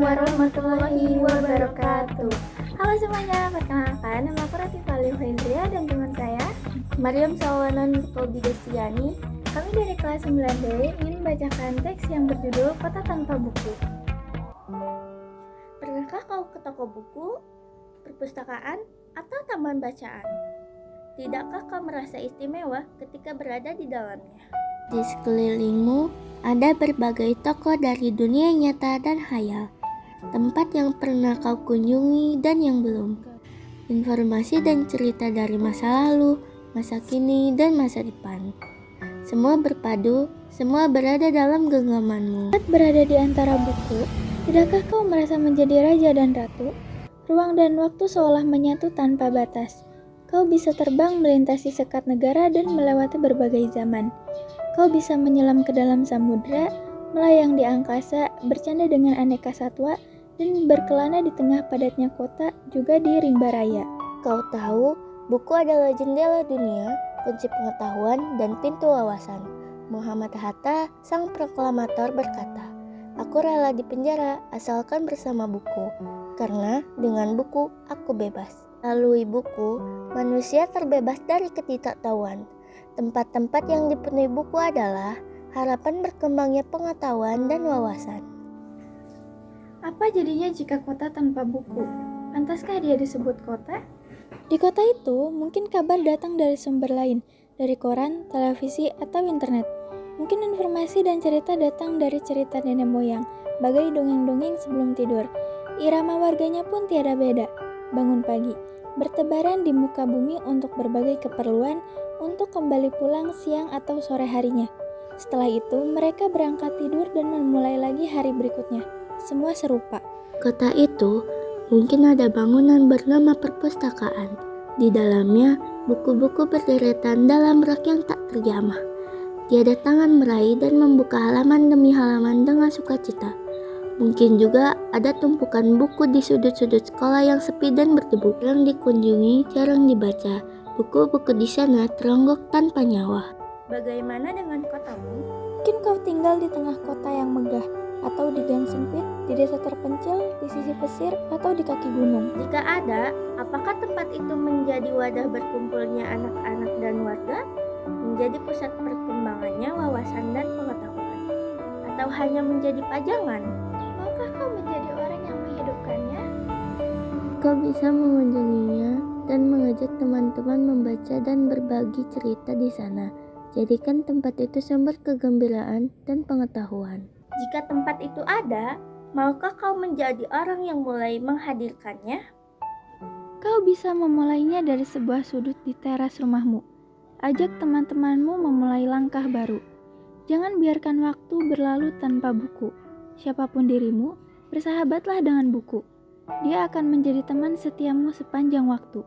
warahmatullahi wabarakatuh. Halo semuanya, perkenalkan nama aku Ratifah Livendria dan teman saya Mariam Sawanan Destiani. Kami dari kelas 9D ingin membacakan teks yang berjudul Kota Tanpa Buku. Pernahkah kau ke toko buku, perpustakaan, atau taman bacaan? Tidakkah kau merasa istimewa ketika berada di dalamnya? Di sekelilingmu ada berbagai toko dari dunia nyata dan khayal, tempat yang pernah kau kunjungi dan yang belum. Informasi dan cerita dari masa lalu, masa kini, dan masa depan. Semua berpadu, semua berada dalam genggamanmu. Saat berada di antara buku, tidakkah kau merasa menjadi raja dan ratu? Ruang dan waktu seolah menyatu tanpa batas. Kau bisa terbang melintasi sekat negara dan melewati berbagai zaman. Kau bisa menyelam ke dalam samudera, melayang di angkasa, bercanda dengan aneka satwa, dan berkelana di tengah padatnya kota, juga di rimba raya. Kau tahu, buku adalah jendela dunia, kunci pengetahuan, dan pintu wawasan. Muhammad Hatta, sang proklamator berkata, "Aku rela di penjara asalkan bersama buku, karena dengan buku aku bebas." Melalui buku, manusia terbebas dari ketidaktahuan. Tempat-tempat yang dipenuhi buku adalah harapan berkembangnya pengetahuan dan wawasan. Apa jadinya jika kota tanpa buku? Pantaskah dia disebut kota? Di kota itu, mungkin kabar datang dari sumber lain, dari koran, televisi, atau internet. Mungkin informasi dan cerita datang dari cerita nenek moyang, bagai dongeng-dongeng sebelum tidur. Irama warganya pun tiada beda. Bangun pagi, bertebaran di muka bumi untuk berbagai keperluan, untuk kembali pulang siang atau sore harinya. Setelah itu, mereka berangkat tidur dan memulai lagi hari berikutnya. Semua serupa. Kota itu mungkin ada bangunan bernama perpustakaan. Di dalamnya, buku-buku berderetan dalam rak yang tak terjamah. Tiada tangan meraih dan membuka halaman demi halaman dengan sukacita. Mungkin juga ada tumpukan buku di sudut-sudut sekolah yang sepi dan berdebu. Jarang dikunjungi, jarang dibaca. Buku-buku di sana teronggok tanpa nyawa. Bagaimana dengan kotamu? Mungkin kau tinggal di tengah kota yang megah, atau di gang sempit, di desa terpencil, di sisi pesisir, atau di kaki gunung. Jika ada, apakah tempat itu menjadi wadah berkumpulnya anak-anak dan warga? Menjadi pusat perkembangannya wawasan dan pengetahuan? Atau hanya menjadi pajangan? Maukah kau menjadi orang yang menghidupkannya? Kau bisa mengunjunginya dan mengajak teman-teman membaca dan berbagi cerita di sana. Jadikan tempat itu sumber kegembiraan dan pengetahuan. Jika tempat itu ada, maukah kau menjadi orang yang mulai menghadirkannya? Kau bisa memulainya dari sebuah sudut di teras rumahmu. Ajak teman-temanmu memulai langkah baru. Jangan biarkan waktu berlalu tanpa buku. Siapapun dirimu, bersahabatlah dengan buku. Dia akan menjadi teman setiamu sepanjang waktu.